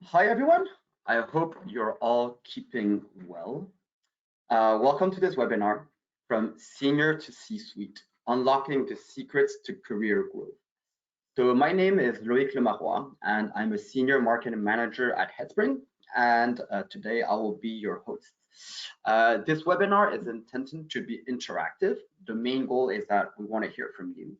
Hi, everyone. I hope you're all keeping well. Welcome to this webinar, From Senior to C-Suite, Unlocking the Secrets to Career Growth. So my name is Loïc Lemarois, and I'm a Senior Marketing Manager at Headspring, and today I will be your host. This webinar is intended to be interactive. The main goal is that we want to hear from you.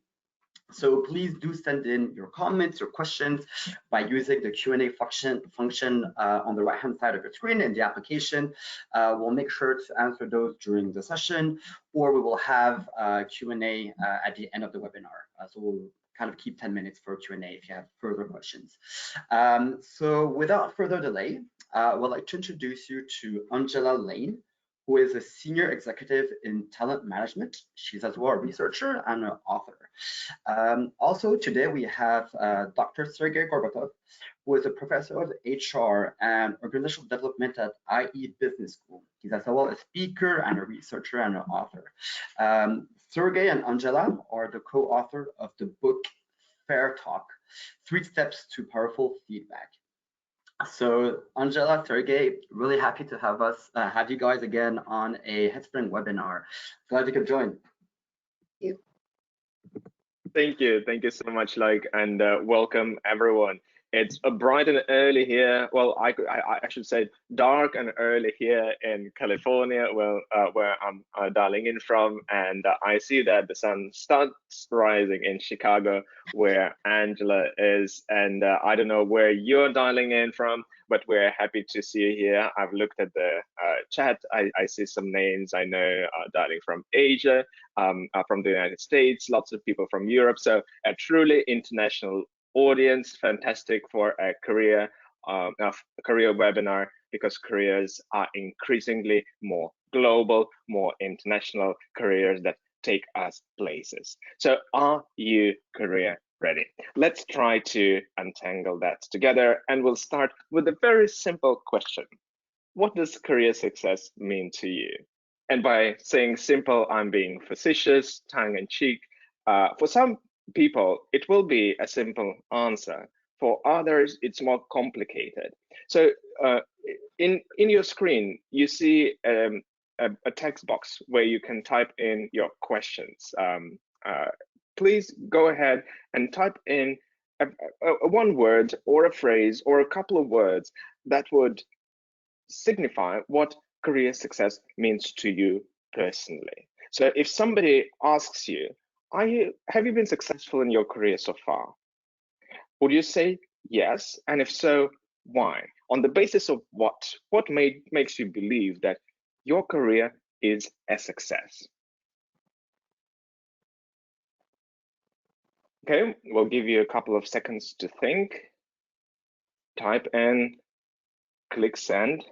So please do send in your comments, your questions by using the Q&A function on the right-hand side of your screen in the application. We'll make sure to answer those during the session, or we will have Q&A at the end of the webinar. So we'll kind of keep 10 minutes for Q&A if you have further questions. So without further delay, I would like to introduce you to Angela Lane, who is a senior executive in talent management. She's as well a researcher and an author. Also today we have Dr. Sergey Gorbatov, who is a professor of HR and organizational development at IE Business School. He's as well a speaker and a researcher and an author. Sergey and Angela are the co-author of the book Fair Talk, 3 Steps to Powerful Feedback. So Angela, Sergey, really happy to have you guys again on a Headspring webinar. Glad you could join. Thank you so much, and welcome everyone. It's bright and early here. Well, I should say dark and early here in California, where I'm dialing in from, and I see that the sun starts rising in Chicago, where Angela is, and I don't know where you're dialing in from, but we're happy to see you here. I've looked at the chat. I see some names I know dialing from Asia, from the United States, lots of people from Europe. So a truly international audience, fantastic for a career webinar, because careers are increasingly more global, more international careers that take us places. So are you career ready? Let's try to untangle that together, and we'll start with a very simple question. What does career success mean to you? And by saying simple, I'm being facetious, tongue-in-cheek. For some people, it will be a simple answer. For others, it's more complicated. So in your screen, you see a text box where you can type in your questions. Please go ahead and type in a one word or a phrase or a couple of words that would signify what career success means to you personally. So if somebody asks you, have you been successful in your career so far? Would you say yes? And if so, why? On the basis of what? What makes you believe that your career is a success? Okay, we'll give you a couple of seconds to think. Type in, click send.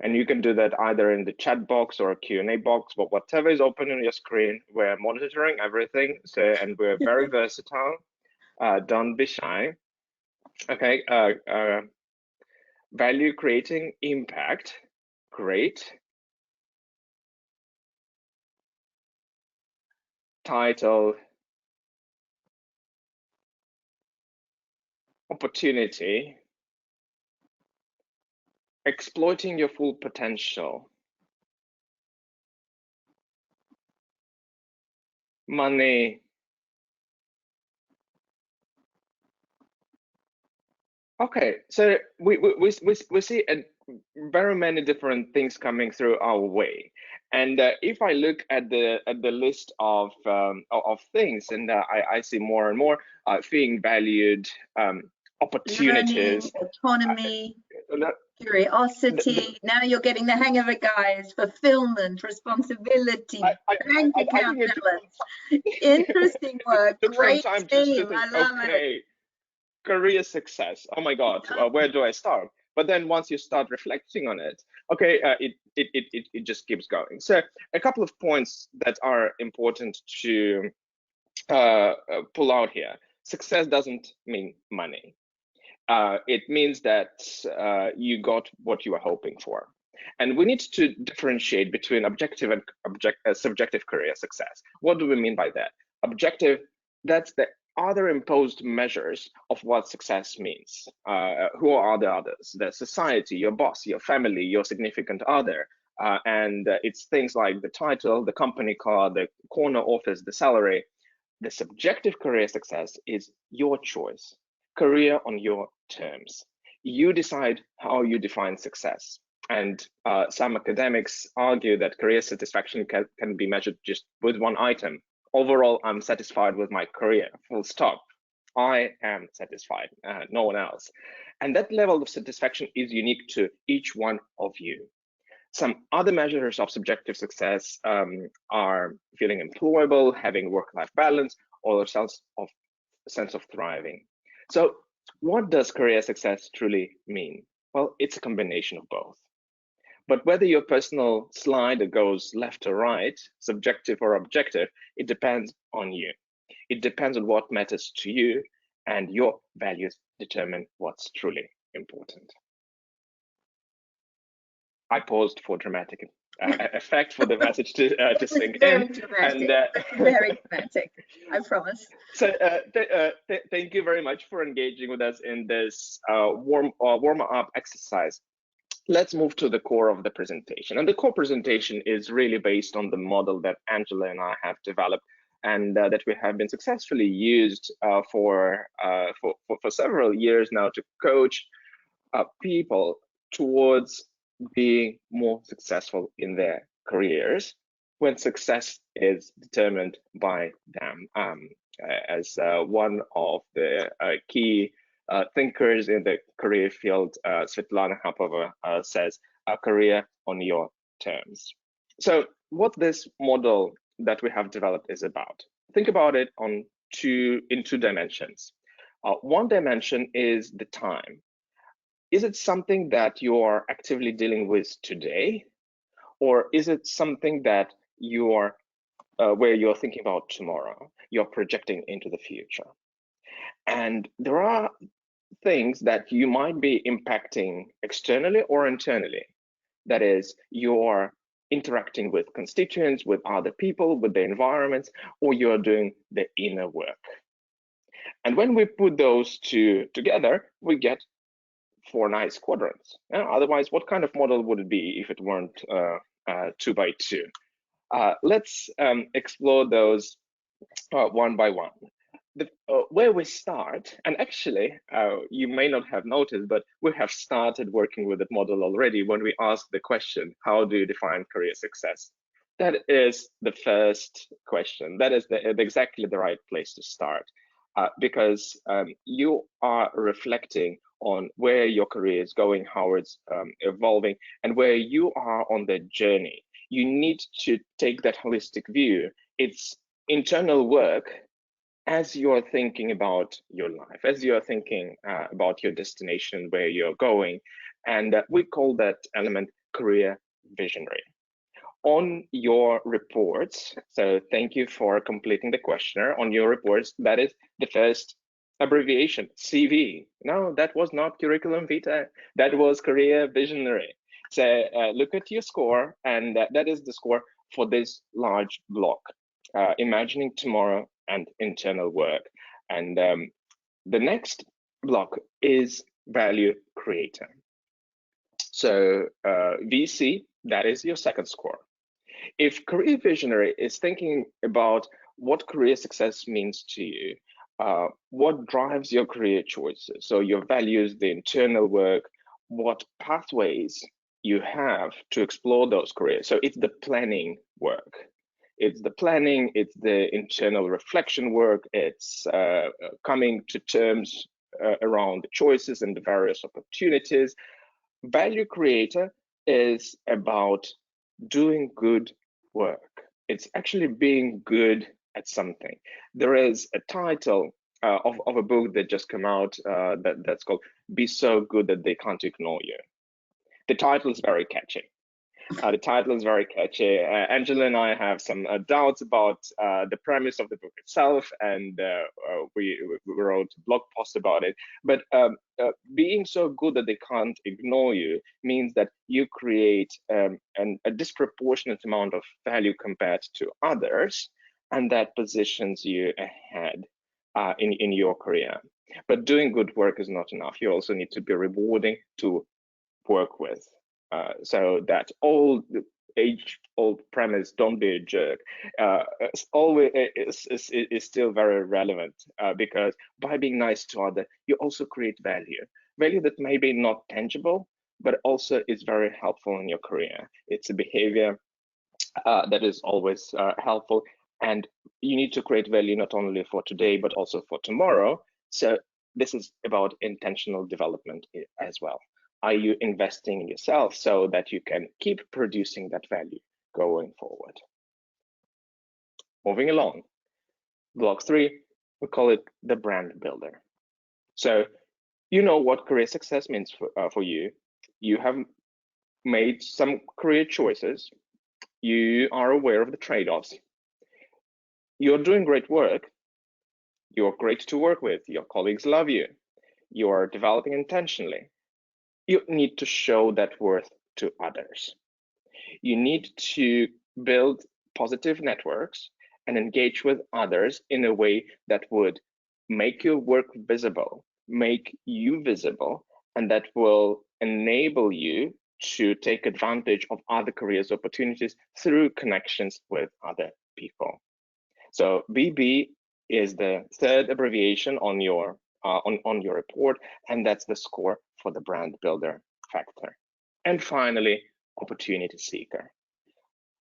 And you can do that either in the chat box or a Q&A box, but whatever is open on your screen, we're monitoring everything. So, and we're very versatile. Don't be shy. Okay. Value creating impact. Great. Title. Opportunity. Exploiting your full potential. Money. Okay, so we see very many different things coming through our way, and if I look at the list of things, and I see more and more being valued, opportunities, learning, autonomy, curiosity. Now you're getting the hang of it, guys. Fulfillment, responsibility, bank account balance. Interesting work. Great team. I love it. Career success. Oh my God, where do I start? But then once you start reflecting on it, okay, it just keeps going. So a couple of points that are important to pull out here. Success doesn't mean money. It means that you got what you were hoping for. And we need to differentiate between objective and subjective career success. What do we mean by that? Objective, that's the other imposed measures of what success means. Who are the others? The society, your boss, your family, your significant other. And it's things like the title, the company car, the corner office, the salary. The subjective career success is your choice, career on your terms. You decide how you define success. And some academics argue that career satisfaction can be measured just with one item. Overall, I'm satisfied with my career, full stop. I am satisfied, no one else. And that level of satisfaction is unique to each one of you. Some other measures of subjective success are feeling employable, having work-life balance, or a sense of thriving. So what does career success truly mean? Well, it's a combination of both. But whether your personal slider goes left or right, subjective or objective, it depends on you. It depends on what matters to you, and your values determine what's truly important. I paused for dramatic effect for the message to sink in. And very dramatic, I promise. So thank you very much for engaging with us in this warm-up exercise. Let's move to the core of the presentation. And the core presentation is really based on the model that Angela and I have developed, and that we have been successfully used for several years now to coach people towards being more successful in their careers when success is determined by them. As one of the key thinkers in the career field, Svetlana Hapova, says, a career on your terms. So what this model that we have developed is about. Think about it in two dimensions. One dimension is the time. Is it something that you are actively dealing with today? Or is it something that you are, where you're thinking about tomorrow? You're projecting into the future. And there are things that you might be impacting externally or internally. That is, you're interacting with constituents, with other people, with the environments, or you're doing the inner work. And when we put those two together, we get 4 nice quadrants. Otherwise, what kind of model would it be if it weren't 2 by 2? Let's explore those one by one. Where we start, and actually, you may not have noticed, but we have started working with that model already when we ask the question, how do you define career success? That is the first question. That is exactly the right place to start, because you are reflecting on where your career is going, how it's evolving, and where you are on the journey. You need to take that holistic view. It's internal work as you're thinking about your life, as you're thinking about your destination, where you're going. And we call that element career visionary. On your reports, so thank you for completing the questionnaire. On your reports, that is the first abbreviation, CV. No, that was not curriculum vitae, that was career visionary. So look at your score, and that is the score for this large block, imagining tomorrow and internal work. And the next block is value creator. So VC, that is your second score. If career visionary is thinking about what career success means to you, what drives your career choices, so your values, the internal work, what pathways you have to explore those careers. So it's the planning work. It's the planning, it's the internal reflection work, it's coming to terms around the choices and the various opportunities. Value creator is about doing good work. It's actually being good at something. There is a title of a book that just came out that's called Be So Good That They Can't Ignore You. The title is very catchy. Angela and I have some doubts about the premise of the book itself, and we wrote a blog post about it. But being so good that they can't ignore you means that you create a disproportionate amount of value compared to others, and that positions you ahead. in your career. But doing good work is not enough. You also need to be rewarding to work with. So that age-old premise, don't be a jerk, is still very relevant, because by being nice to others, you also create value that may be not tangible, but also is very helpful in your career. It's a behavior that is always helpful, and you need to create value not only for today, but also for tomorrow. So this is about intentional development as well. Are you investing in yourself so that you can keep producing that value going forward? Moving along, block 3, we call it the brand builder. So you know what career success means for you. You have made some career choices. You are aware of the trade-offs. You're doing great work. You're great to work with. Your colleagues love you. You are developing intentionally. You need to show that worth to others. You need to build positive networks and engage with others in a way that would make your work visible, make you visible, and that will enable you to take advantage of other careers opportunities through connections with other people. So BB is the third abbreviation on your report, and that's the score for the brand builder factor. And finally, opportunity seeker.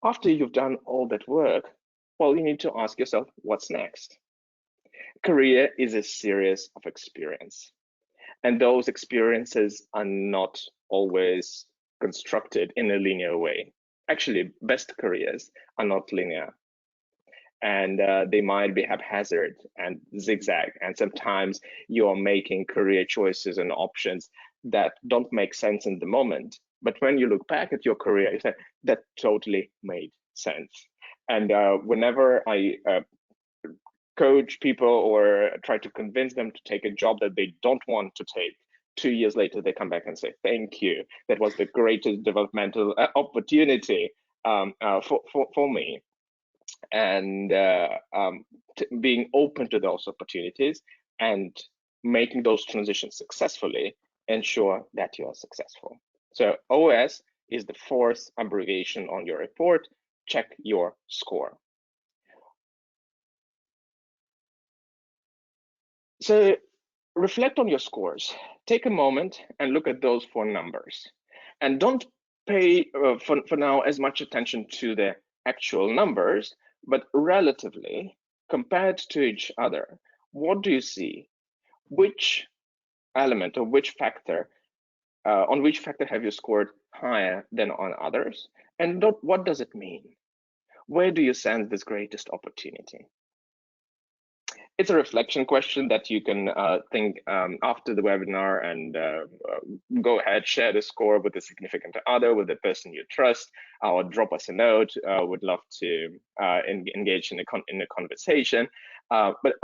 After you've done all that work, well, you need to ask yourself, what's next? Career is a series of experience, and those experiences are not always constructed in a linear way. Actually, best careers are not linear, and they might be haphazard and zigzag, and sometimes you're making career choices and options that don't make sense in the moment, but when you look back at your career, you say that totally made sense. And whenever I coach people or try to convince them to take a job that they don't want to take, 2 years later they come back and say, thank you, that was the greatest developmental opportunity for me. And being open to those opportunities and making those transitions successfully ensure that you are successful. So OS is the fourth abbreviation on your report. Check your score. So reflect on your scores. Take a moment and look at those 4 numbers. And don't pay for now as much attention to the actual numbers, but relatively compared to each other, what do you see? Which element or which factor, on which factor have you scored higher than on others? And what does it mean? Where do you sense this greatest opportunity? It's a reflection question that you can think after the webinar, and go ahead, share the score with a significant other, with the person you trust, or drop us a note. Would love to engage in a conversation. But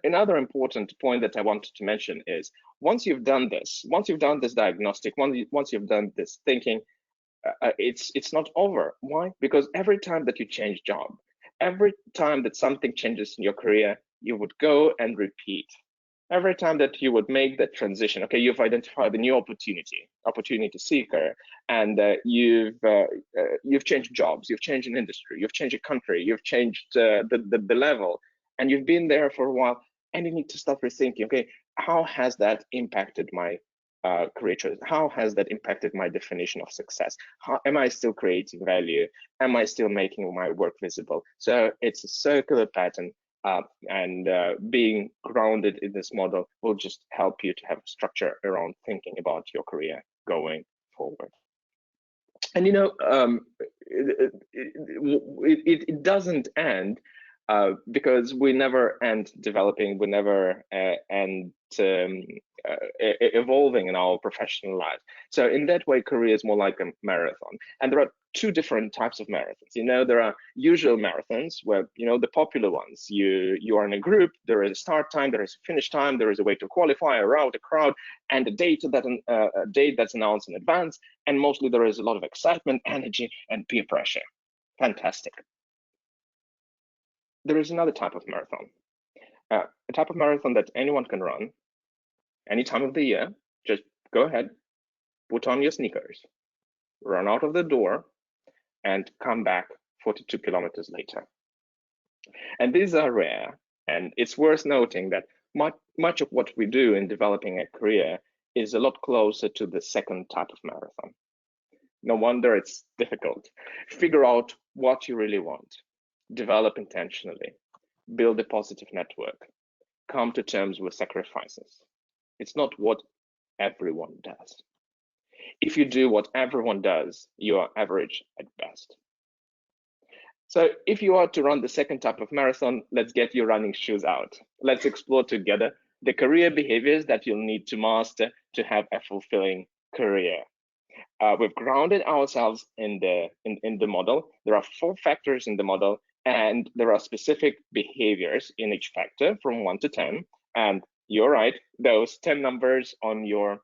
another important point that I wanted to mention is, once you've done this diagnostic, once you've done this thinking, it's not over. Why? Because every time that you change job, every time that something changes in your career, you would go and repeat. Every time that you would make that transition, okay, you've identified a new opportunity seeker, and you've changed jobs, you've changed an industry, you've changed a country, you've changed the level, and you've been there for a while, and you need to start rethinking, okay, how has that impacted my career choice? How has that impacted my definition of success? How am I still creating value? Am I still making my work visible? So it's a circular pattern, and being grounded in this model will just help you to have structure around thinking about your career going forward. And you know, it doesn't end, because we never end developing, we never end evolving in our professional life. So in that way, career is more like a marathon. And there are 2 different types of marathons. You know, there are usual marathons where, you know, the popular ones, you are in a group, there is a start time, there is a finish time, there is a way to qualify, a route, a crowd, and a date that's announced in advance. And mostly there is a lot of excitement, energy, and peer pressure. Fantastic. There is another type of marathon. a type of marathon that anyone can run any time of the year. Just go ahead, put on your sneakers, run out of the door, and come back 42 kilometers later. And these are rare, and it's worth noting that much of what we do in developing a career is a lot closer to the second type of marathon. No wonder it's difficult. Figure out what you really want, develop intentionally, build a positive network, come to terms with sacrifices. It's not what everyone does. If you do what everyone does, you are average at best. So if you are to run the second type of marathon, let's get your running shoes out. Let's explore together the career behaviors that you'll need to master to have a fulfilling career. We've grounded ourselves in the model. There are 4 factors in the model, and there are specific behaviors in each factor from 1 to 10. And you're right, those 10 numbers on your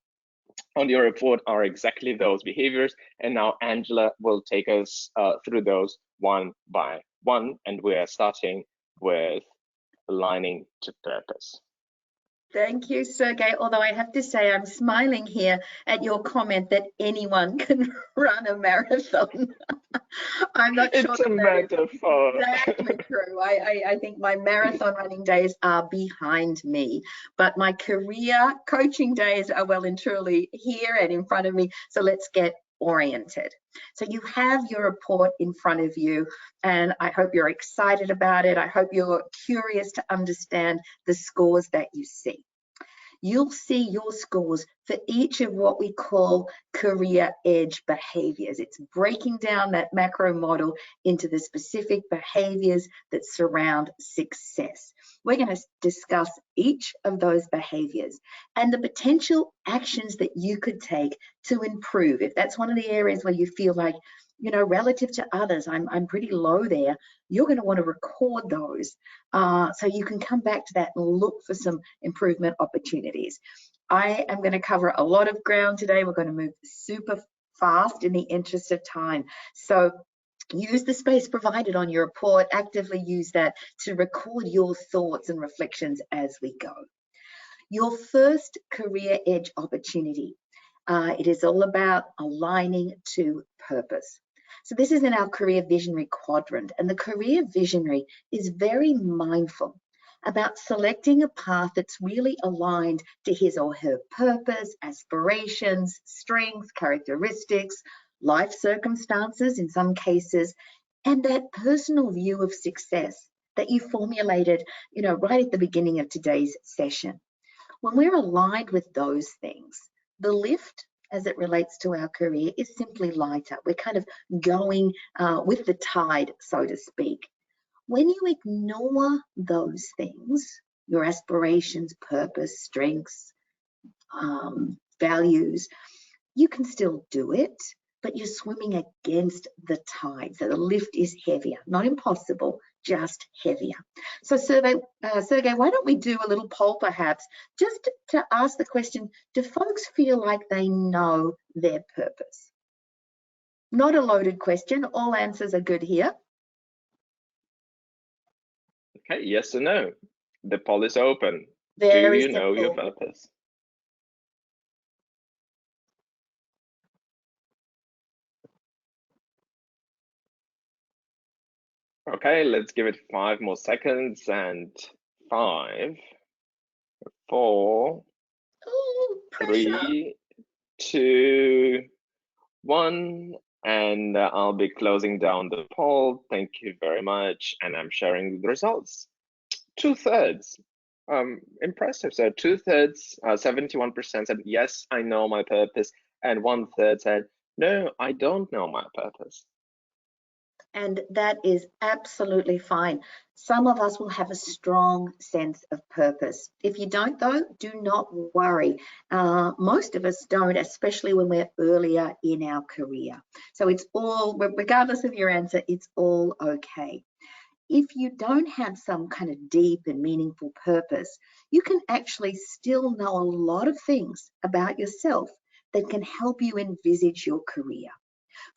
report are exactly those behaviors. And now Angela will take us through those one by one, and we're starting with aligning to purpose. Thank you, Sergey. Although I have to say, I'm smiling here at your comment that anyone can run a marathon. I'm not sure. It's a metaphor. Exactly true. I think my marathon running days are behind me, but my career coaching days are well and truly here and in front of me. So let's get oriented. So you have your report in front of you, and I hope you're excited about it. I hope you're curious to understand the scores that you see. You'll see your scores for each of what we call career edge behaviors. It's breaking down that macro model into the specific behaviors that surround success. We're going to discuss each of those behaviors and the potential actions that you could take to improve. If that's one of the areas where you feel like, you know, relative to others, I'm pretty low there, you're going to want to record those so you can come back to that and look for some improvement opportunities. I am going to cover a lot of ground today. We're going to move super fast in the interest of time. So use the space provided on your report, actively use that to record your thoughts and reflections as we go. Your first career edge opportunity. It is all about aligning to purpose. So this is in our career visionary quadrant, and the career visionary is very mindful about selecting a path that's really aligned to his or her purpose, aspirations, strengths, characteristics, life circumstances in some cases, and that personal view of success that you formulated, you know, right at the beginning of today's session. When we're aligned with those things, the lift as it relates to our career is simply lighter. We're kind of going with the tide, so to speak. When you ignore those things, your aspirations, purpose, strengths, values, you can still do it, but you're swimming against the tide. So the lift is heavier, not impossible, just heavier. So Sergey, why don't we do a little poll perhaps, just to ask the question, do folks feel like they know their purpose? Not a loaded question, all answers are good here. Okay, yes or no? The poll is open. Very do you know your purpose? Okay, let's give it 5 more seconds, and 5, 4, 3, 2, 1, and I'll be closing down the poll. Thank you very much, and I'm sharing the results. 2/3, impressive. So 2/3, 71% said yes, I know my purpose, and 1/3 said no, I don't know my purpose. And that is absolutely fine. Some of us will have a strong sense of purpose. If you don't, though, do not worry. Most of us don't, especially when we're earlier in our career. So it's all, regardless of your answer, it's all okay. If you don't have some kind of deep and meaningful purpose, you can actually still know a lot of things about yourself that can help you envisage your career.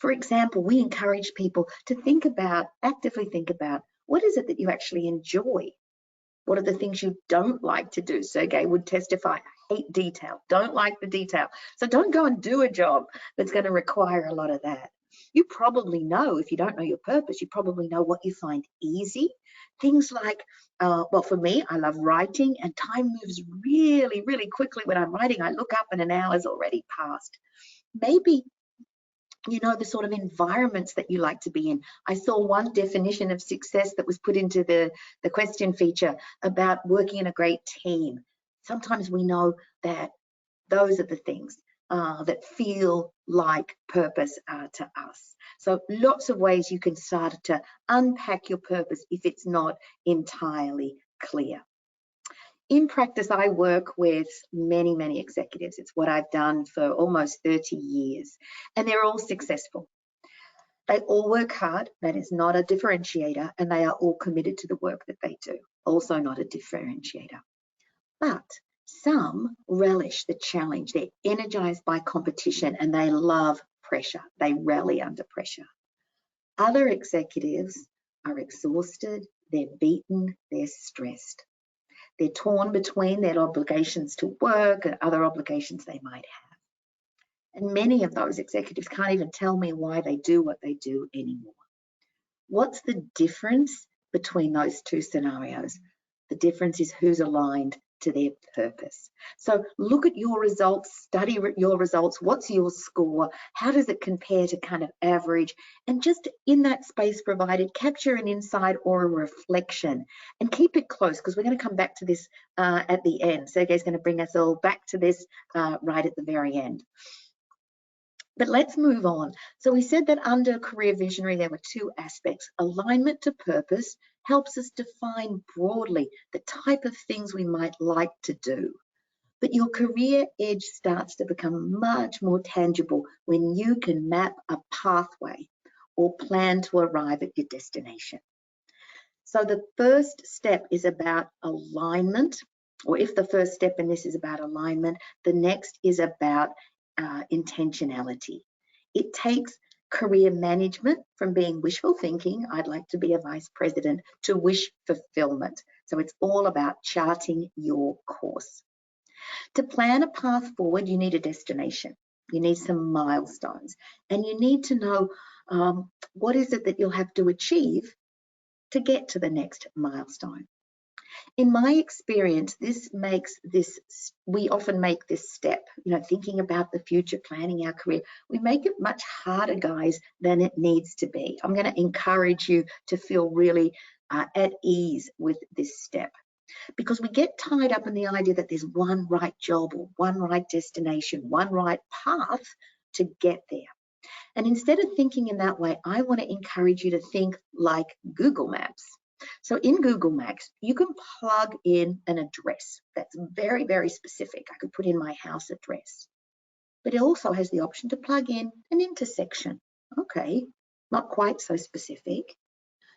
For example, we encourage people to actively think about, what is it that you actually enjoy? What are the things you don't like to do? Sergey would testify, I hate detail, don't like the detail. So don't go and do a job that's going to require a lot of that. You probably know, if you don't know your purpose, you probably know what you find easy. Things like, well, for me, I love writing, and time moves really, really quickly when I'm writing. I look up and an hour's already passed. Maybe you know the sort of environments that you like to be in. I saw one definition of success that was put into the question feature about working in a great team. Sometimes we know that those are the things that feel like purpose to us. So lots of ways you can start to unpack your purpose if it's not entirely clear. In practice, I work with many, many executives. It's what I've done for almost 30 years, and they're all successful. They all work hard. That is not a differentiator, and they are all committed to the work that they do. Also not a differentiator. But some relish the challenge. They're energized by competition, and they love pressure. They rally under pressure. Other executives are exhausted, they're beaten, they're stressed. They're torn between their obligations to work and other obligations they might have. And many of those executives can't even tell me why they do what they do anymore. What's the difference between those two scenarios? The difference is who's aligned to their purpose. So look at your results, study your results. What's your score? How does it compare to kind of average? And just in that space provided, capture an insight or a reflection and keep it close, because we're going to come back to this at the end. Sergey's going to bring us all back to this right at the very end. But let's move on. So we said that under Career Visionary, there were two aspects. Alignment to purpose helps us define broadly the type of things we might like to do. But your career edge starts to become much more tangible when you can map a pathway or plan to arrive at your destination. So the first step is about alignment, or if the first step in this is about alignment, the next is about intentionality. It takes career management from being wishful thinking, I'd like to be a vice president, to wish fulfillment. So it's all about charting your course. To plan a path forward, you need a destination. You need some milestones, and you need to know what is it that you'll have to achieve to get to the next milestone. In my experience, we often make this step, thinking about the future, planning our career. We make it much harder, guys, than it needs to be. I'm going to encourage you to feel really at ease with this step, because we get tied up in the idea that there's one right job or one right destination, one right path to get there. And instead of thinking in that way, I want to encourage you to think like Google Maps. So in Google Maps, you can plug in an address that's very, very specific. I could put in my house address, but it also has the option to plug in an intersection. Okay, not quite so specific.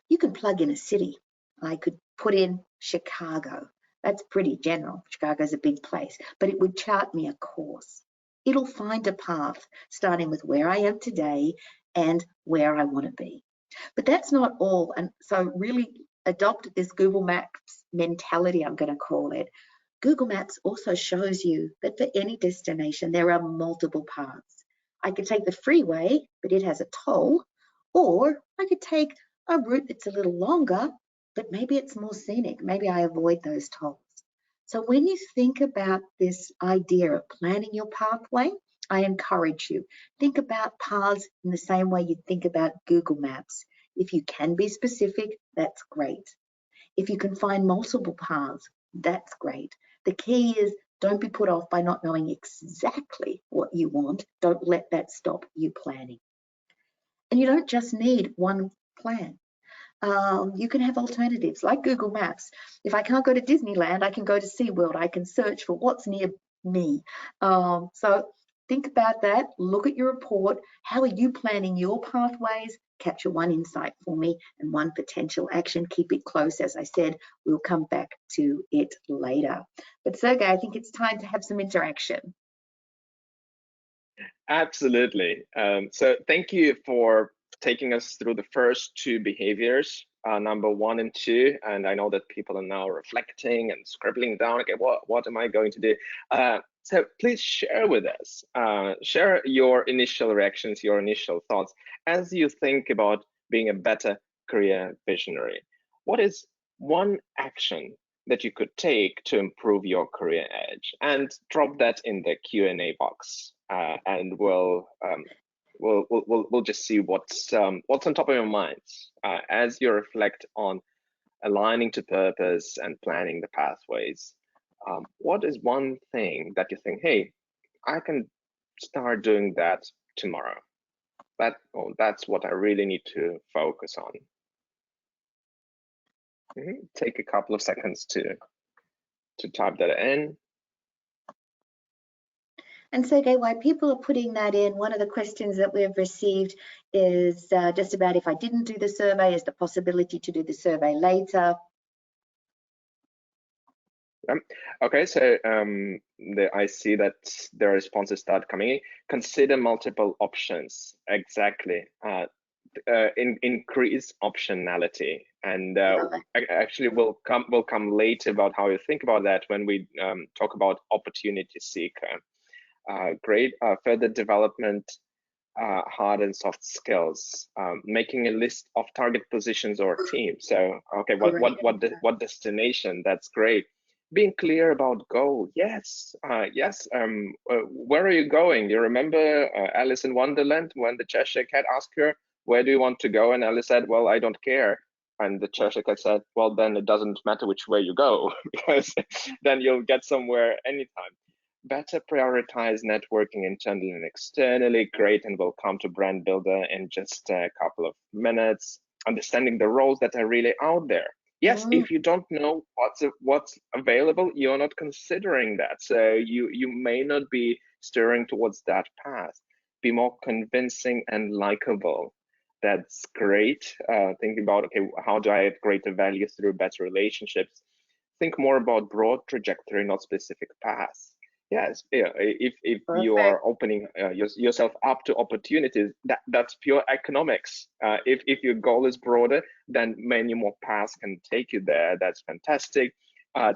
You can plug in a city. I could put in Chicago. That's pretty general. Chicago's a big place, but it would chart me a course. It'll find a path starting with where I am today and where I want to be. But that's not all. And so really adopt this Google Maps mentality, I'm going to call it. Google Maps also shows you that for any destination, there are multiple paths. I could take the freeway, but it has a toll, or I could take a route that's a little longer, but maybe it's more scenic. Maybe I avoid those tolls. So when you think about this idea of planning your pathway, I encourage you, think about paths in the same way you think about Google Maps. If you can be specific, that's great. If you can find multiple paths, that's great. The key is don't be put off by not knowing exactly what you want. Don't let that stop you planning. And you don't just need one plan. You can have alternatives like Google Maps. If I can't go to Disneyland, I can go to SeaWorld. I can search for what's near me. So think about that. Look at your report. How are you planning your pathways? Capture one insight for me and one potential action. Keep it close. As I said, we'll come back to it later. But Sergey, I think it's time to have some interaction. Absolutely. So thank you for taking us through the first two behaviors number 1 and 2, and I know that people are now reflecting and scribbling down, okay, what am I going to do? So please share with us, share your initial reactions, your initial thoughts as you think about being a better career visionary. What is one action that you could take to improve your career edge? And drop that in the Q&A box, and we'll just see what's on top of your minds as you reflect on aligning to purpose and planning the pathways. What is one thing that you think, hey, I can start doing that tomorrow? That's what I really need to focus on. Take a couple of seconds to type that in. And Sergey, while people are putting that in, one of the questions that we've received is just about if I didn't do the survey, is the possibility to do the survey later? Okay, so I see that the responses start coming in. Consider multiple options. Exactly. Increase optionality, and actually we'll come later about how you think about that when we talk about opportunity seeker. Great. Further development, hard and soft skills, making a list of target positions or teams. So okay, what destination? That's great. Being clear about goal. Yes, yes. Where are you going? You remember Alice in Wonderland when the Cheshire Cat asked her, where do you want to go? And Alice said, well, I don't care. And the Cheshire Cat said, well, then it doesn't matter which way you go, because then you'll get somewhere anytime. Better prioritize networking internally and externally. Great, and we'll come to brand builder in just a couple of minutes. Understanding the roles that are really out there. Yes, if you don't know what's available, you're not considering that. So you may not be steering towards that path. Be more convincing and likable. That's great. Think about, okay, how do I add greater value through better relationships? Think more about broad trajectory, not specific paths. Yes, if you are opening yourself up to opportunities, that's pure economics. If your goal is broader, then many more paths can take you there. That's fantastic.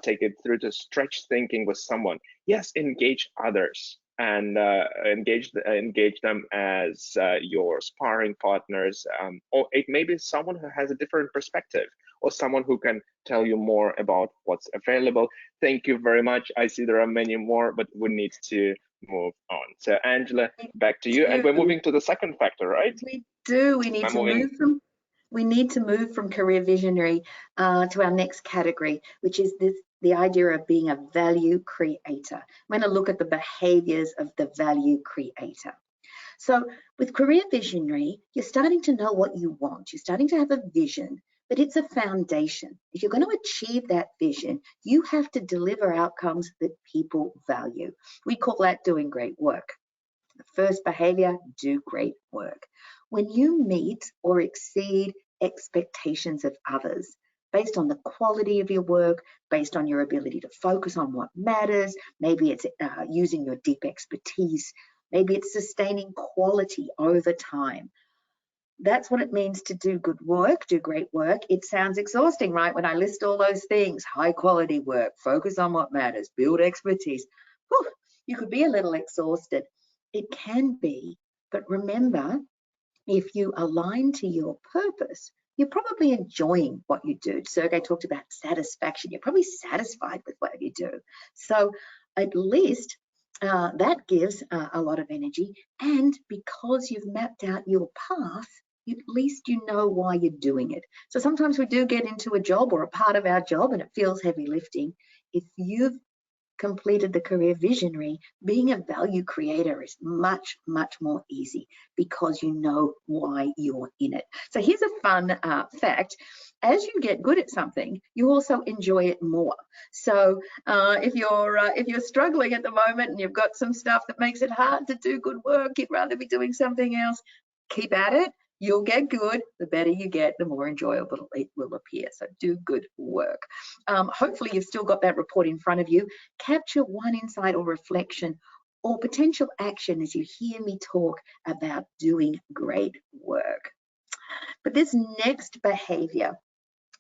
Take it through to stretch thinking with someone. Yes, engage others and engage them as your sparring partners, or it may be someone who has a different perspective, or someone who can tell you more about what's available. Thank you very much. I see there are many more, but we need to move on. So Angela, back to you. And we're moving to the second factor, right? We do. We need to move from career visionary to our next category, which is the idea of being a value creator. I'm going to look at the behaviors of the value creator. So with career visionary, you're starting to know what you want. You're starting to have a vision, but it's a foundation. If you're going to achieve that vision, you have to deliver outcomes that people value. We call that doing great work. The first behavior, do great work. When you meet or exceed expectations of others, based on the quality of your work, based on your ability to focus on what matters, maybe it's using your deep expertise, maybe it's sustaining quality over time. That's what it means to do good work, do great work. It sounds exhausting, right? When I list all those things, high quality work, focus on what matters, build expertise. Whew, you could be a little exhausted. It can be, but remember, if you align to your purpose, you're probably enjoying what you do. Sergey talked about satisfaction. You're probably satisfied with what you do. So at least that gives a lot of energy. And because you've mapped out your path, at least you know why you're doing it. So sometimes we do get into a job or a part of our job and it feels heavy lifting. If you've completed the career visionary, being a value creator is much, much more easy because you know why you're in it. So here's a fun fact. As you get good at something, you also enjoy it more. So if you're struggling at the moment and you've got some stuff that makes it hard to do good work, you'd rather be doing something else, keep at it. You'll get good. The better you get, the more enjoyable it will appear. So do good work. Hopefully you've still got that report in front of you. Capture one insight or reflection or potential action as you hear me talk about doing great work. But this next behavior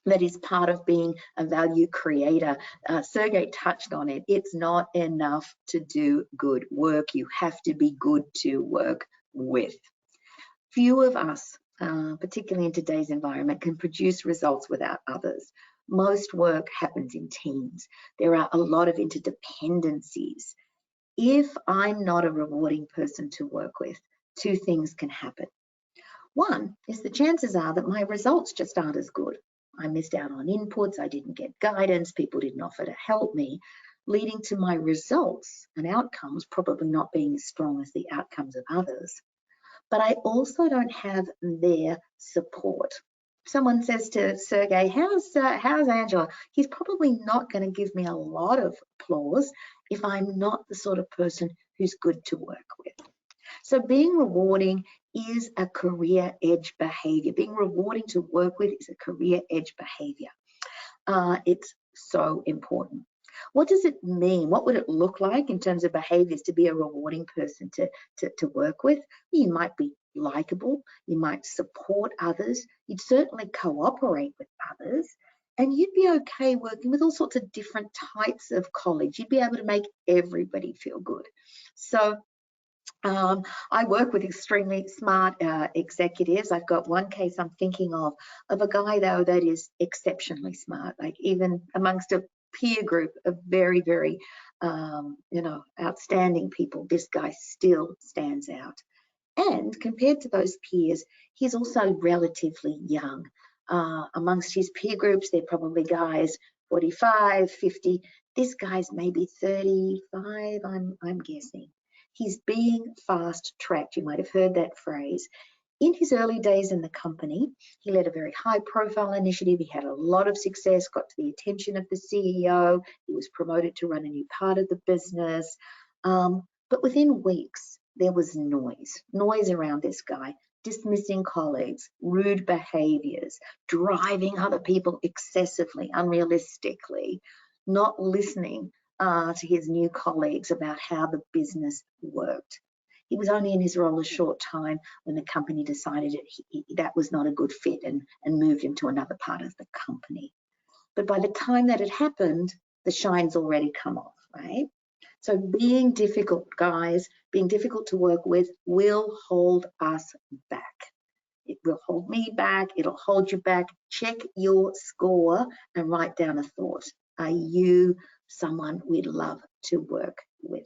that is part of being a value creator. Sergey touched on it. It's not enough to do good work. You have to be good to work with. Few of us, particularly in today's environment, can produce results without others. Most work happens in teams. There are a lot of interdependencies. If I'm not a rewarding person to work with, two things can happen. One is the chances are that my results just aren't as good. I missed out on inputs, I didn't get guidance, people didn't offer to help me, leading to my results and outcomes probably not being as strong as the outcomes of others. But I also don't have their support. Someone says to Sergey, how's Angela? He's probably not going to give me a lot of applause if I'm not the sort of person who's good to work with. So being rewarding is a career edge behavior. Being rewarding to work with is a career edge behavior. It's so important. What does it mean? What would it look like in terms of behaviors to be a rewarding person to work with? You might be likable, you might support others, you'd certainly cooperate with others, and you'd be okay working with all sorts of different types of colleagues. You'd be able to make everybody feel good. So I work with extremely smart executives. I've got one case I'm thinking of a guy though that is exceptionally smart, like even amongst a peer group of very, very, outstanding people, this guy still stands out. And compared to those peers, he's also relatively young. Amongst his peer groups, they're probably guys 45, 50. This guy's maybe 35, I'm guessing. He's being fast-tracked. You might have heard that phrase. In his early days in the company, he led a very high-profile initiative. He had a lot of success, got to the attention of the CEO. He was promoted to run a new part of the business. But within weeks, there was noise around this guy, dismissing colleagues, rude behaviors, driving other people excessively, unrealistically, not listening to his new colleagues about how the business worked. He was only in his role a short time when the company decided that was not a good fit and moved him to another part of the company. But by the time that it happened, the shine's already come off, right? So being difficult, guys, being difficult to work with will hold us back. It will hold me back. It'll hold you back. Check your score and write down a thought. Are you someone we'd love to work with?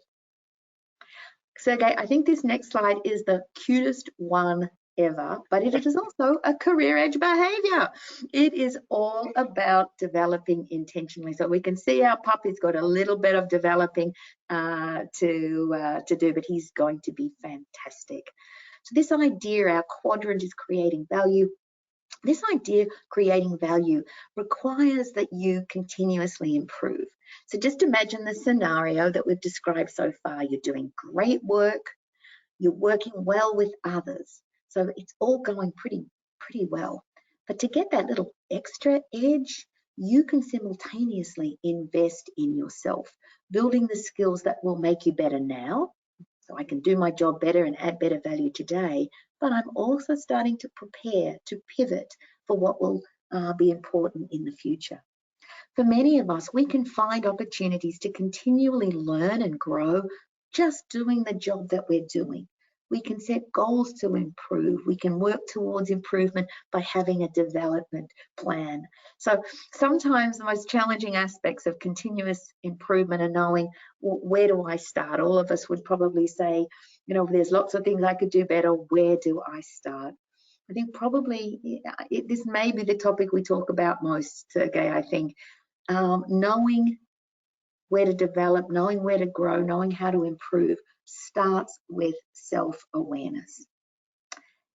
Sergey, I think this next slide is the cutest one ever, but it is also a career edge behavior. It is all about developing intentionally. So we can see our puppy's got a little bit of developing to do, but he's going to be fantastic. So this idea, our quadrant is creating value. This idea, creating value, requires that you continuously improve. So just imagine the scenario that we've described so far. You're doing great work, you're working well with others. So it's all going pretty well. But to get that little extra edge, you can simultaneously invest in yourself, building the skills that will make you better now. So I can do my job better and add better value today, but I'm also starting to prepare to pivot for what will be important in the future. For many of us, we can find opportunities to continually learn and grow just doing the job that we're doing. We can set goals to improve. We can work towards improvement by having a development plan. So sometimes the most challenging aspects of continuous improvement are knowing, well, where do I start? All of us would probably say, there's lots of things I could do better. Where do I start? I think probably this may be the topic we talk about most, Sergey, I think. Knowing where to develop, knowing where to grow, knowing how to improve starts with self-awareness.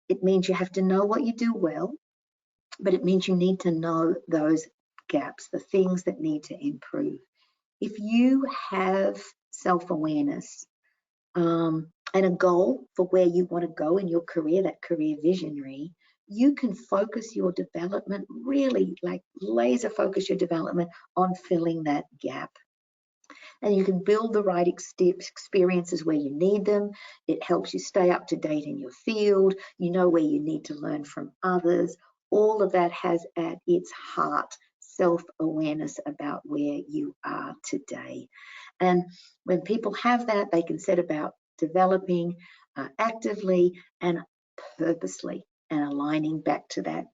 It means you have to know what you do well, but it means you need to know those gaps, the things that need to improve. If you have self-awareness and a goal for where you want to go in your career, that career visionary, you can focus your development, really like laser focus your development on filling that gap. And you can build the right experiences where you need them. It helps you stay up to date in your field. You know where you need to learn from others. all of that has at its heart self-awareness about where you are today. And when people have that, they can set about developing actively and purposely and aligning back to that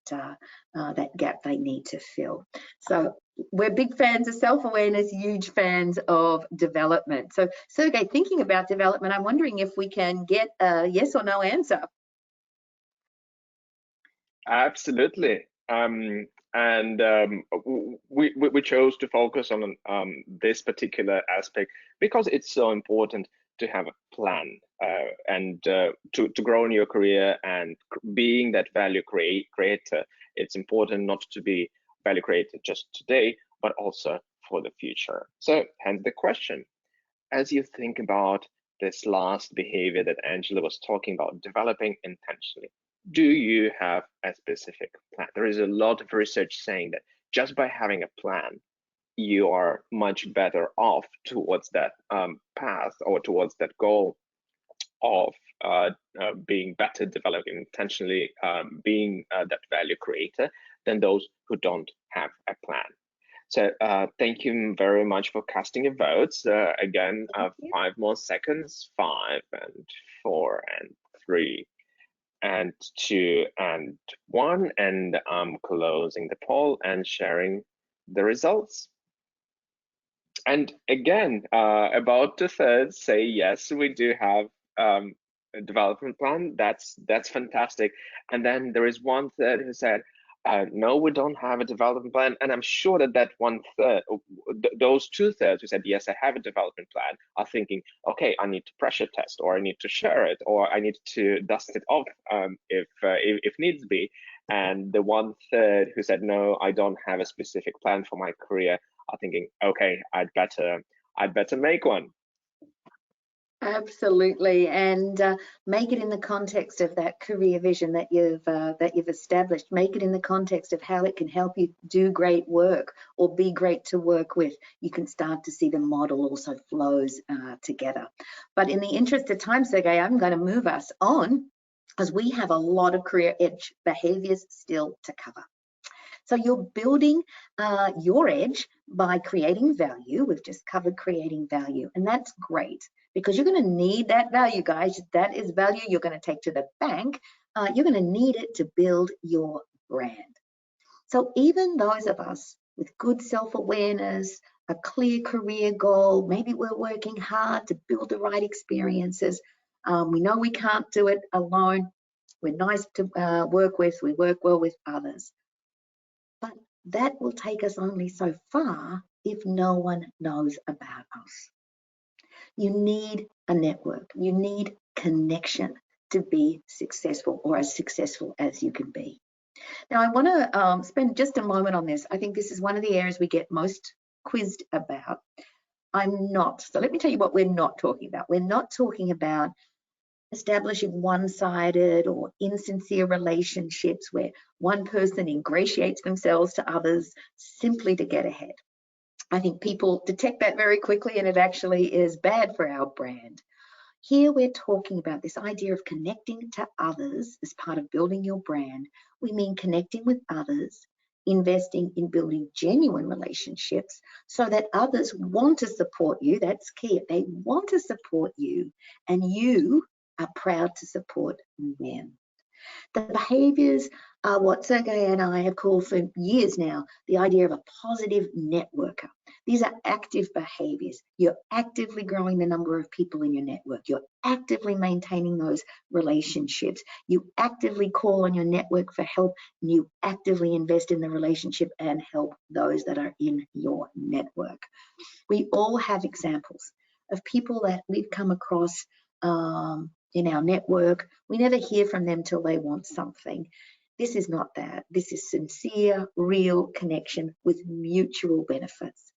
that gap they need to fill. So we're big fans of self-awareness, huge fans of development. So Sergey, thinking about development, I'm wondering if we can get a yes or no answer. Absolutely. We chose to focus on this particular aspect because it's so important to have a plan and to grow in your career, and being that value creator. It's important not to be value creator just today, but also for the future. So hence the question, as you think about this last behavior that Angela was talking about, developing intentionally, do you have a specific plan? There is a lot of research saying that just by having a plan, you are much better off towards that path or towards that goal of being better, developing intentionally, being that value creator than those who don't have a plan. So thank you very much for casting your votes. Again, 5 more seconds, 5 and 4 and 3 and 2 and 1, and I'm closing the poll and sharing the results. And again, about 2/3 say yes, we do have a development plan. That's fantastic. And then there is 1/3 who said, no, we don't have a development plan. And I'm sure that 1/3, those 2/3 who said, yes, I have a development plan, are thinking, okay, I need to pressure test, or I need to share it, or I need to dust it off if needs be. And the 1/3 who said, no, I don't have a specific plan for my career, are thinking, okay, I'd better make one. Absolutely, and make it in the context of that career vision that you've established. Make it in the context of how it can help you do great work or be great to work with. You can start to see the model also flows together. But in the interest of time, Sergey, I'm going to move us on, because we have a lot of career edge behaviors still to cover. So you're building your edge by creating value. We've just covered creating value, and that's great because you're going to need that value, guys. That is value you're going to take to the bank. You're going to need it to build your brand. So even those of us with good self-awareness, a clear career goal, maybe we're working hard to build the right experiences. We know we can't do it alone. We're nice to work with. We work well with others. But that will take us only so far if no one knows about us. You need a network. You need connection to be successful, or as successful as you can be. Now, I want to spend just a moment on this. I think this is one of the areas we get most quizzed about. So let me tell you what we're not talking about. We're not talking about establishing one-sided or insincere relationships where one person ingratiates themselves to others simply to get ahead. I think people detect that very quickly, and it actually is bad for our brand. Here we're talking about this idea of connecting to others as part of building your brand. We mean connecting with others, investing in building genuine relationships so that others want to support you. That's key. They want to support you, and you are proud to support them. The behaviours are what Sergey and I have called for years now, the idea of a positive networker. These are active behaviours. You're actively growing the number of people in your network. You're actively maintaining those relationships. You actively call on your network for help, and you actively invest in the relationship and help those that are in your network. We all have examples of people that we've come across in our network. We never hear from them till they want something. This is not that. This is sincere, real connection with mutual benefits.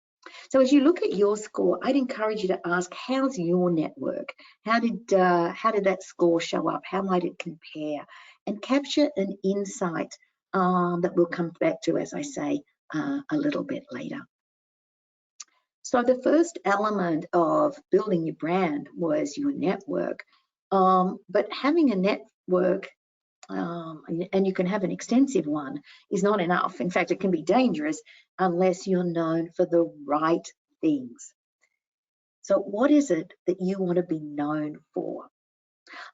So as you look at your score, I'd encourage you to ask, how's your network? How did that score show up? How might it compare? And capture an insight that we'll come back to, as I say, a little bit later. So the first element of building your brand was your network. But having a network and you can have an extensive one, is not enough. In fact, it can be dangerous unless you're known for the right things. So what is it that you want to be known for?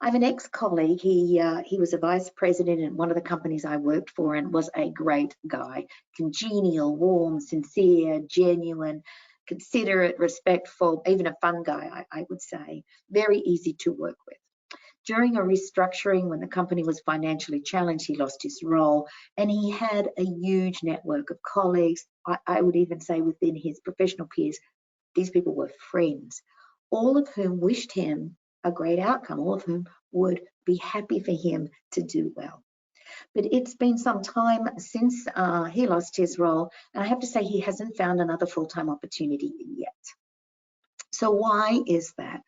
I have an ex-colleague. He was a vice president in one of the companies I worked for and was a great guy, congenial, warm, sincere, genuine, considerate, respectful, even a fun guy, I would say, very easy to work with. During a restructuring, when the company was financially challenged, he lost his role, and he had a huge network of colleagues. I would even say within his professional peers, these people were friends, all of whom wished him a great outcome, all of whom would be happy for him to do well. But it's been some time since he lost his role, and I have to say he hasn't found another full-time opportunity yet. So why is that?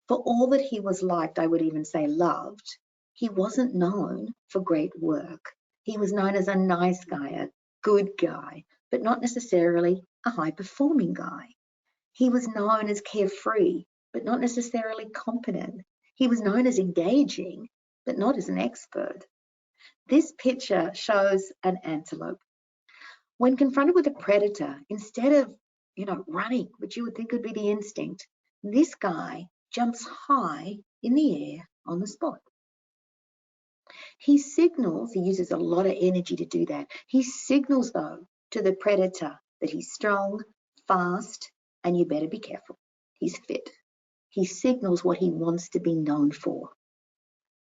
For all that he was liked, I would even say loved, he wasn't known for great work. He was known as a nice guy, a good guy, but not necessarily a high-performing guy. He was known as carefree, but not necessarily competent. He was known as engaging, but not as an expert. This picture shows an antelope. When confronted with a predator, instead of, running, which you would think would be the instinct, this guy jumps high in the air on the spot. He signals, he uses a lot of energy to do that. He signals, though, to the predator that he's strong, fast, and you better be careful. He's fit. He signals what he wants to be known for.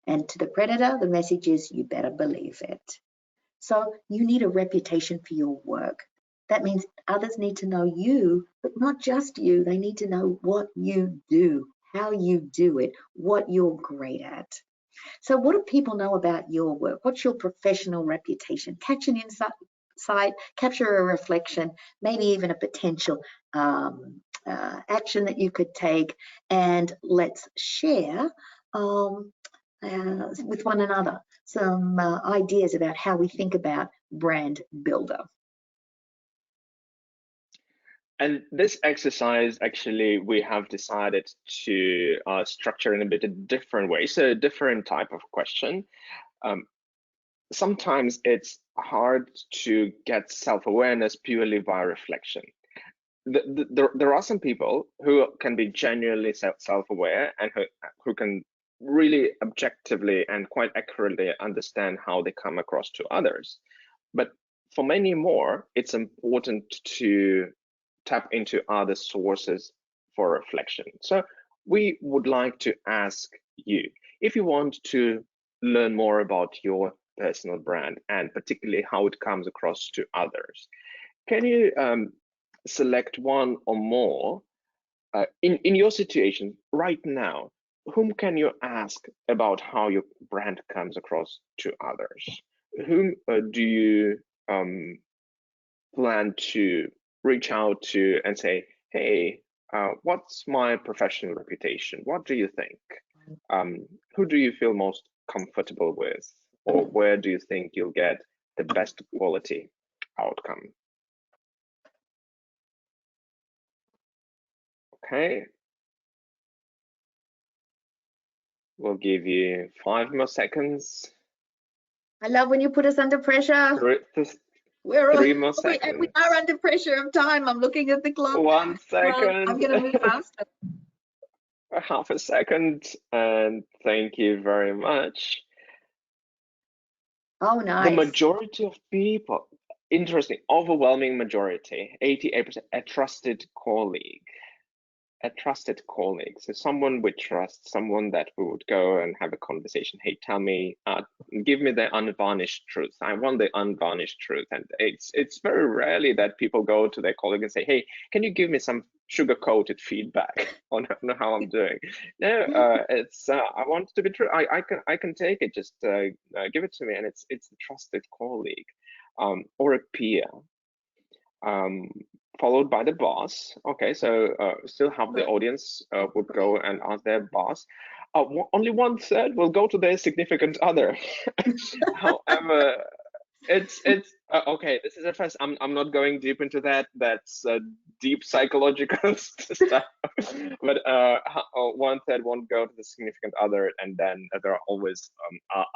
And to the predator, the message is, you better believe it. So you need a reputation for your work. That means others need to know you, but not just you. They need to know what you do, how you do it, what you're great at. So what do people know about your work? What's your professional reputation? Catch an insight, capture a reflection, maybe even a potential action that you could take, and let's share with one another some ideas about how we think about brand builder. And this exercise, actually, we have decided to structure in a bit of different way. So a different type of question. Sometimes it's hard to get self-awareness purely via reflection. There are some people who can be genuinely self-aware and who can really objectively and quite accurately understand how they come across to others. But for many more, it's important to tap into other sources for reflection. So we would like to ask you, if you want to learn more about your personal brand and particularly how it comes across to others, can you select one or more in your situation right now? Whom can you ask about how your brand comes across to others? Whom do you plan to reach out to and say, hey, what's my professional reputation? What do you think? Who do you feel most comfortable with? Or where do you think you'll get the best quality outcome? Okay. We'll give you 5 more seconds. I love when you put us under pressure. 3 more seconds. We are under pressure of time. I'm looking at the clock. 1 second. I'm going to move faster. Half a second, and thank you very much. Oh, nice. The majority of people, interesting, overwhelming majority, 88%, a trusted colleague. A trusted colleague, so someone we trust, someone that we would go and have a conversation. Hey, tell me, give me the unvarnished truth. I want the unvarnished truth. And it's very rarely that people go to their colleague and say, hey, can you give me some sugar-coated feedback on how I'm doing? No, it's I want it to be true. I can take it. Just give it to me, and it's a trusted colleague or a peer. Followed by the boss. Okay, so still half the audience would go and ask their boss. Only 1/3 will go to their significant other. However, It's okay. This is a first. I'm not going deep into that. That's deep psychological stuff. But one third won't go to the significant other, and then there are always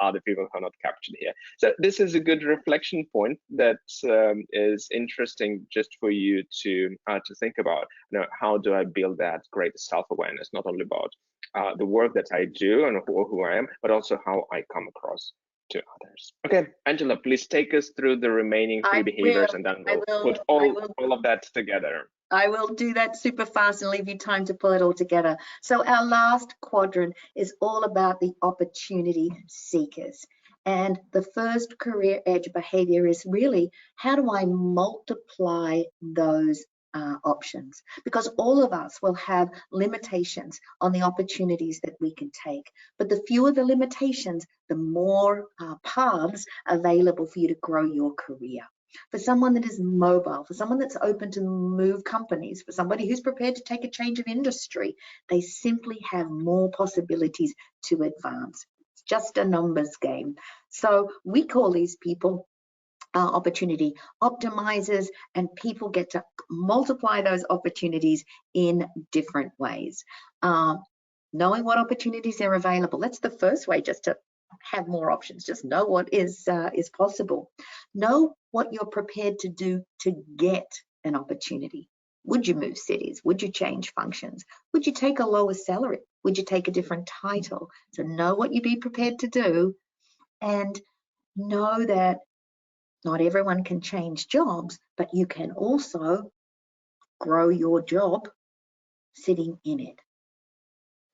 other people who are not captured here. So this is a good reflection point that is interesting just for you to think about. You know, how do I build that greater self-awareness? Not only about the work that I do and who I am, but also how I come across to others. Okay, Angela, please take us through the remaining three behaviors, and then we'll put all of that together. I will do that super fast and leave you time to pull it all together. So our last quadrant is all about the opportunity seekers. And the first career edge behavior is really, how do I multiply those options? Because all of us will have limitations on the opportunities that we can take. But the fewer the limitations, the more paths available for you to grow your career. For someone that is mobile, for someone that's open to move companies, for somebody who's prepared to take a change of industry, they simply have more possibilities to advance. It's just a numbers game. So we call these people opportunity optimizers, and people get to multiply those opportunities in different ways. Knowing what opportunities are available, that's the first way, just to have more options. Just know what is possible. Know what you're prepared to do to get an opportunity. Would you move cities? Would you change functions? Would you take a lower salary? Would you take a different title? So know what you'd be prepared to do, and know that not everyone can change jobs, but you can also grow your job sitting in it.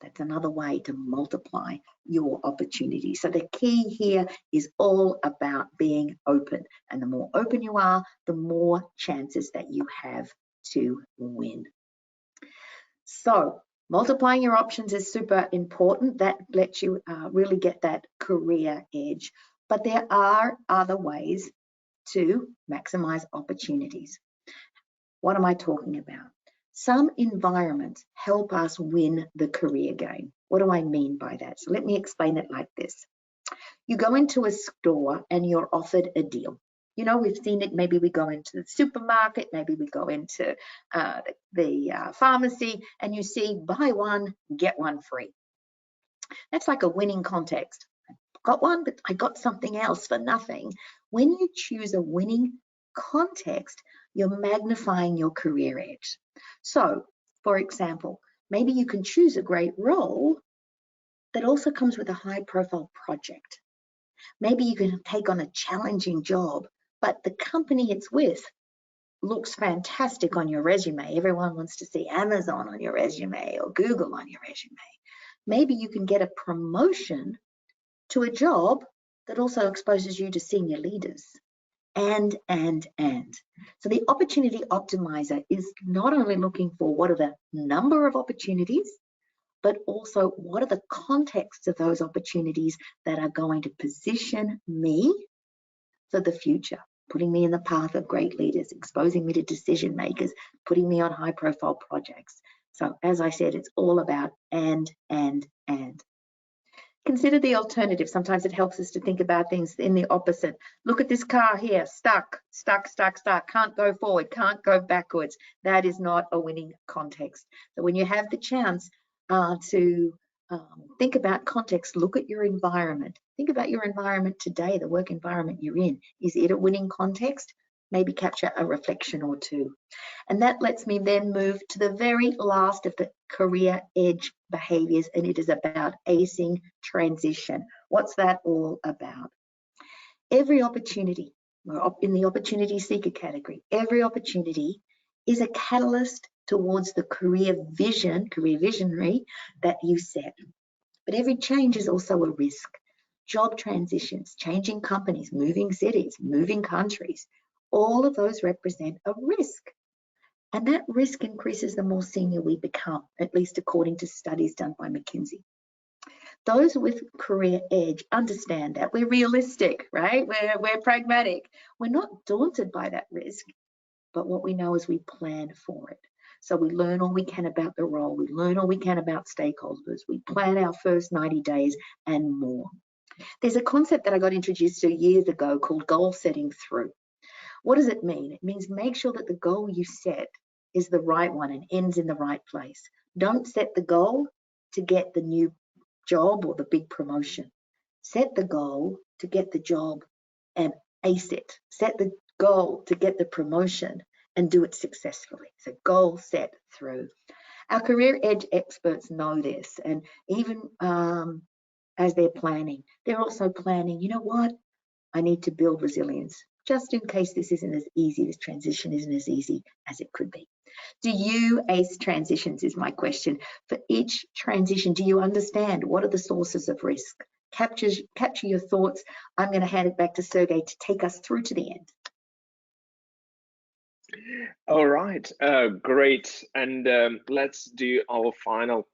That's another way to multiply your opportunity. So the key here is all about being open. And the more open you are, the more chances that you have to win. So multiplying your options is super important. That lets you really get that career edge. But there are other ways to maximize opportunities. What am I talking about? Some environments help us win the career game. What do I mean by that? So let me explain it like this. You go into a store and you're offered a deal. You know, we've seen it. Maybe we go into the supermarket, maybe we go into the pharmacy, and you see buy one, get one free. That's like a winning context. I got one, but I got something else for nothing. When you choose a winning context, you're magnifying your career edge. So, for example, maybe you can choose a great role that also comes with a high-profile project. Maybe you can take on a challenging job, but the company it's with looks fantastic on your resume. Everyone wants to see Amazon on your resume or Google on your resume. Maybe you can get a promotion to a job that also exposes you to senior leaders. And. So the opportunity optimizer is not only looking for what are the number of opportunities, but also what are the contexts of those opportunities that are going to position me for the future, putting me in the path of great leaders, exposing me to decision makers, putting me on high profile projects. So as I said, it's all about and. Consider the alternative. Sometimes it helps us to think about things in the opposite. Look at this car here, stuck, can't go forward, can't go backwards. That is not a winning context. So when you have the chance to think about context, look at your environment. Think about your environment today, the work environment you're in. Is it a winning context? Maybe capture a reflection or two. And that lets me then move to the very last of the career edge behaviors, and it is about acing transition. What's that all about? Every opportunity, in the opportunity seeker category, every opportunity is a catalyst towards the career visionary that you set. But every change is also a risk. Job transitions, changing companies, moving cities, moving countries, all of those represent a risk. And that risk increases the more senior we become, at least according to studies done by McKinsey. Those with career edge understand that we're realistic, right? We're pragmatic. We're not daunted by that risk, but what we know is we plan for it. So we learn all we can about the role, we learn all we can about stakeholders, we plan our first 90 days and more. There's a concept that I got introduced to years ago called goal setting through. What does it mean? It means make sure that the goal you set is the right one and ends in the right place. Don't set the goal to get the new job or the big promotion. Set the goal to get the job and ace it. Set the goal to get the promotion and do it successfully. So goal set through. Our career edge experts know this, and even as they're planning, they're also planning, you know what? I need to build resilience just in case this isn't as easy, this transition isn't as easy as it could be. Do you ace transitions is my question. For each transition, do you understand what are the sources of risk? Capture your thoughts. I'm going to hand it back to Sergey to take us through to the end. All right, great. And let's do our final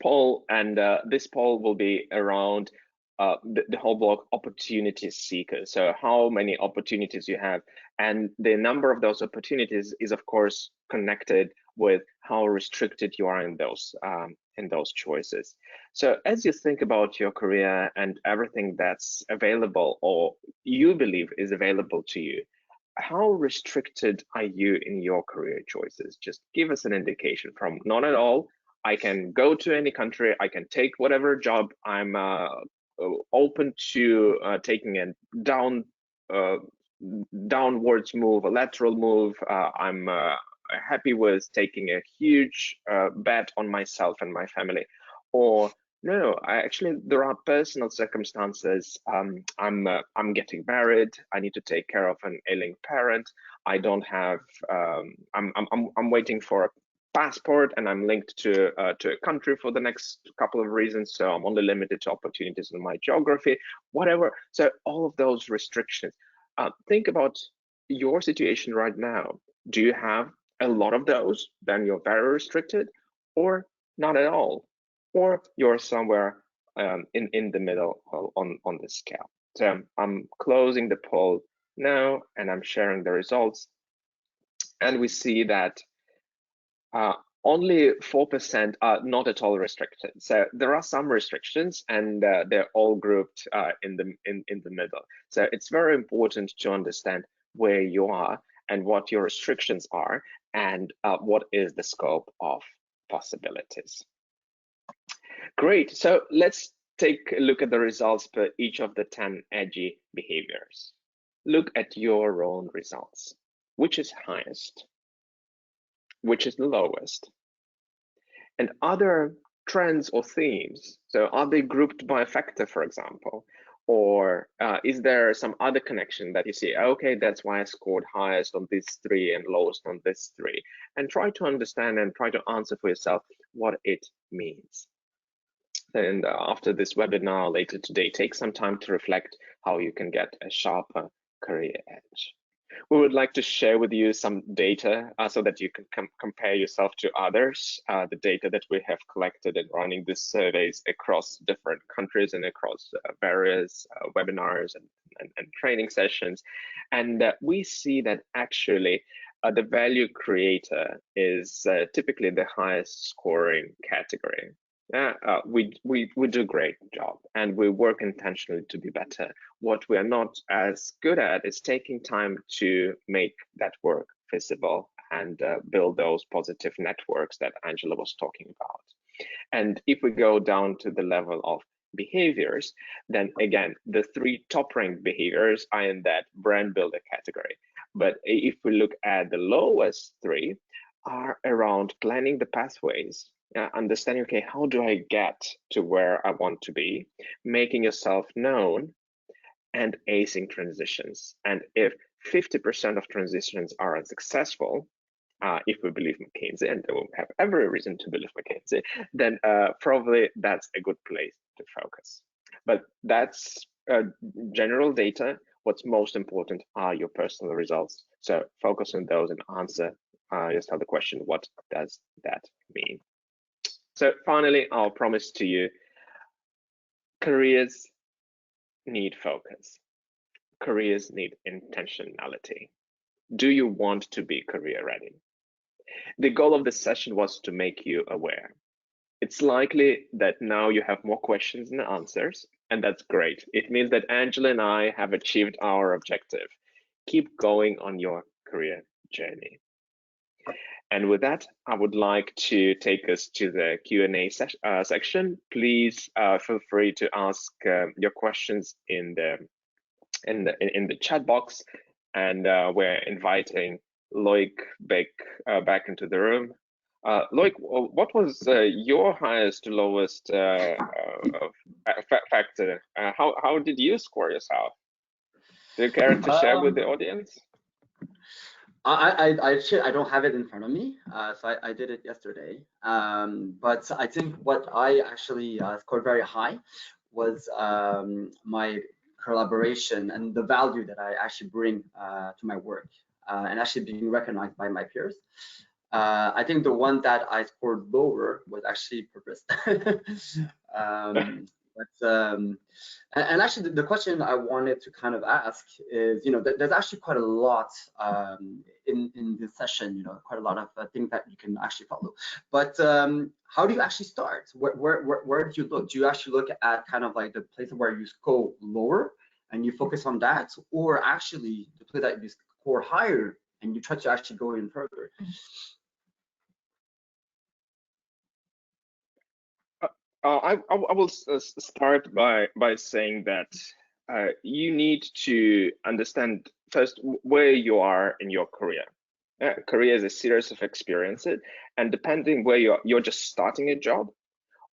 poll. And this poll will be around the whole block opportunity seekers. So how many opportunities you have, and the number of those opportunities is of course connected with how restricted you are in those choices. So as you think about your career and everything that's available or you believe is available to you, how restricted are you in your career choices? Just give us an indication from not at all. I can go to any country, I can take whatever job, I'm open to taking a downwards move, a lateral move. I'm happy with taking a huge bet on myself and my family. Or no, there are personal circumstances. I'm getting married. I need to take care of an ailing parent. I don't have. I'm waiting for a passport, and I'm linked to a country for the next couple of reasons. So I'm only limited to opportunities in my geography, whatever. So all of those restrictions. Think about your situation right now. Do you have a lot of those? Then you're very restricted, or not at all, or you're somewhere in the middle on the scale. So I'm closing the poll now, and I'm sharing the results, and we see that only 4% are not at all restricted. So there are some restrictions, and they're all grouped in the middle. So it's very important to understand where you are and what your restrictions are, and what is the scope of possibilities. Great. So let's take a look at the results per each of the 10 edgy behaviors. Look at your own results. Which is highest? Which is the lowest? And other trends or themes, so are they grouped by a factor, for example? Or is there some other connection that you see, okay, that's why I scored highest on this 3 and lowest on this 3? And try to understand and try to answer for yourself what it means. And after this webinar later today, take some time to reflect how you can get a sharper career edge. We would like to share with you some data so that you can compare yourself to others, the data that we have collected in running these surveys across different countries and across various webinars and training sessions. And we see that actually the value creator is typically the highest scoring category. We do a great job, and we work intentionally to be better. What we are not as good at is taking time to make that work visible and build those positive networks that Angela was talking about. And if we go down to the level of behaviors, then again, the 3 top ranked behaviors are in that brand builder category. But if we look at the lowest 3 are around planning the pathways, understanding, okay, how do I get to where I want to be, making yourself known, and acing transitions. And if 50% of transitions are unsuccessful, if we believe McKinsey, and we have every reason to believe McKinsey, then probably that's a good place to focus. But that's general data. What's most important are your personal results. So focus on those and answer yourself the question, what does that mean? So finally, I'll promise to you, careers need focus. Careers need intentionality. Do you want to be career ready? The goal of this session was to make you aware. It's likely that now you have more questions than answers, and that's great. It means that Angela and I have achieved our objective. Keep going on your career journey. And with that, I would like to take us to the Q&A section. Please feel free to ask your questions in the chat box, and we're inviting Loic back into the room. Loic, what was your highest to lowest factor? How did you score yourself? Do you care to share with the audience? I don't have it in front of me, so I did it yesterday. But I think what I actually scored very high was my collaboration and the value that I actually bring to my work, and actually being recognized by my peers. I think the one that I scored lower was actually purpose. And actually, the question I wanted to kind of ask is, there's actually quite a lot in this session, quite a lot of things that you can actually follow. But how do you actually start? Where do you look? Do you actually look at kind of like the place where you score lower and you focus on that, or actually the place that you score higher and you try to actually go in further? I will start by saying that you need to understand first where you are in your career. Career is a series of experiences, and depending where you're just starting a job,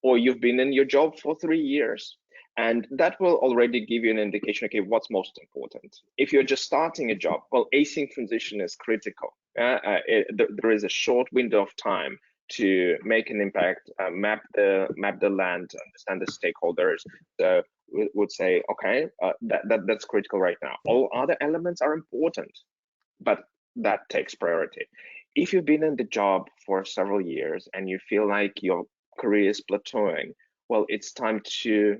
or you've been in your job for 3 years, and that will already give you an indication, okay, what's most important. If you're just starting a job, well, async transition is critical. There is a short window of time to make an impact, map the land, understand the stakeholders. So we would say, okay, that's critical right now. All other elements are important, but that takes priority. If you've been in the job for several years and you feel like your career is plateauing, well, it's time to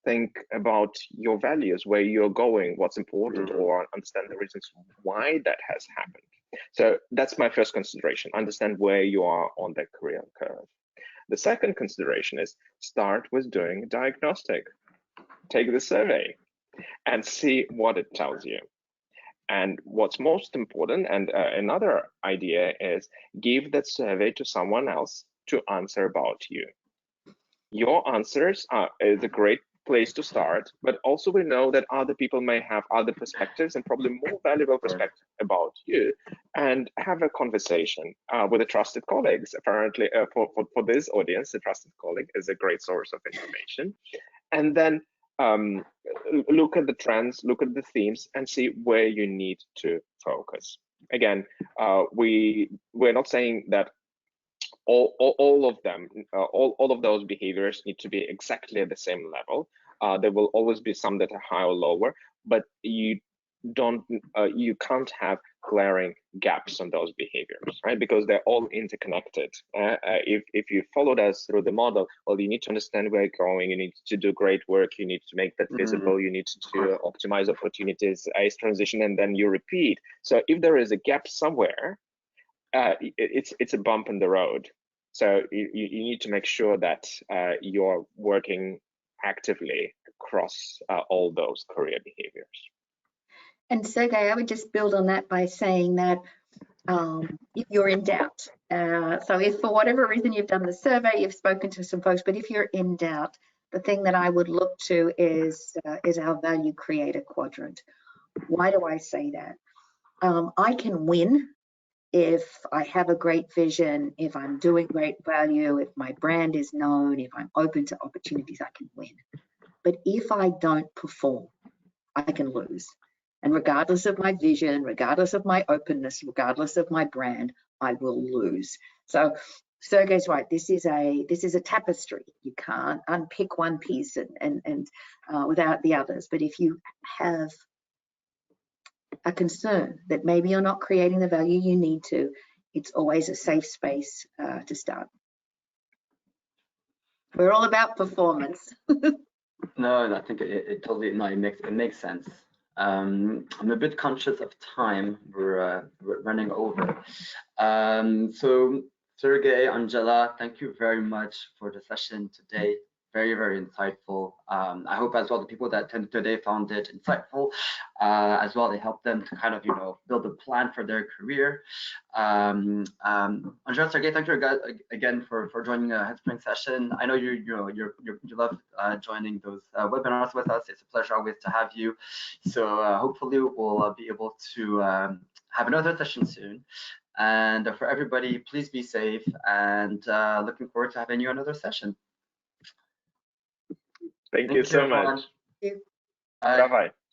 think about your values, where you're going, what's important, or understand the reasons why that has happened. So that's my first consideration, understand where you are on the career curve. The second consideration is start with doing a diagnostic. Take the survey and see what it tells you. And what's most important, and another idea is give that survey to someone else to answer about you. Your answers is a great place to start, but also we know that other people may have other perspectives and probably more valuable perspectives about you, and have a conversation with a trusted colleagues. Apparently, for this audience, a trusted colleague is a great source of information. And then look at the trends, look at the themes, and see where you need to focus. Again, we're not saying that all of them, all of those behaviors need to be exactly at the same level. There will always be some that are higher or lower, but you can't have glaring gaps on those behaviors, right? Because they're all interconnected. If you followed us through the model, well, you need to understand where you're going, you need to do great work, you need to make that visible, you need to optimize opportunities, ace transition, and then you repeat. So if there is a gap somewhere, it's a bump in the road. So you need to make sure that you're working actively across all those career behaviors. And Sergey, I would just build on that by saying that if you're in doubt, so if for whatever reason you've done the survey, you've spoken to some folks, but if you're in doubt, the thing that I would look to is our value creator quadrant. Why do I say that? I can win if I have a great vision, if I'm doing great value, if my brand is known, if I'm open to opportunities, I can win. But if I don't perform, I can lose. And regardless of my vision, regardless of my openness, regardless of my brand, I will lose. So Sergey's right. This is a tapestry. You can't unpick one piece and without the others. But if you have a concern that maybe you're not creating the value you need to, it's always a safe space to start. We're all about performance. No, I think it totally makes sense. I'm a bit conscious of time. We're running over. So Sergey, Angela, thank you very much for the session today. very, very insightful. I hope as well the people that attended today found it insightful as well. It helped them to kind of, build a plan for their career. Andrea, Sergey, thank you guys again for joining a Headspring session. I know you love joining those webinars with us. It's a pleasure always to have you. So hopefully we'll be able to have another session soon. And for everybody, please be safe, and looking forward to having you another session. Thank you so much. Thank you. Bye. Bye-bye.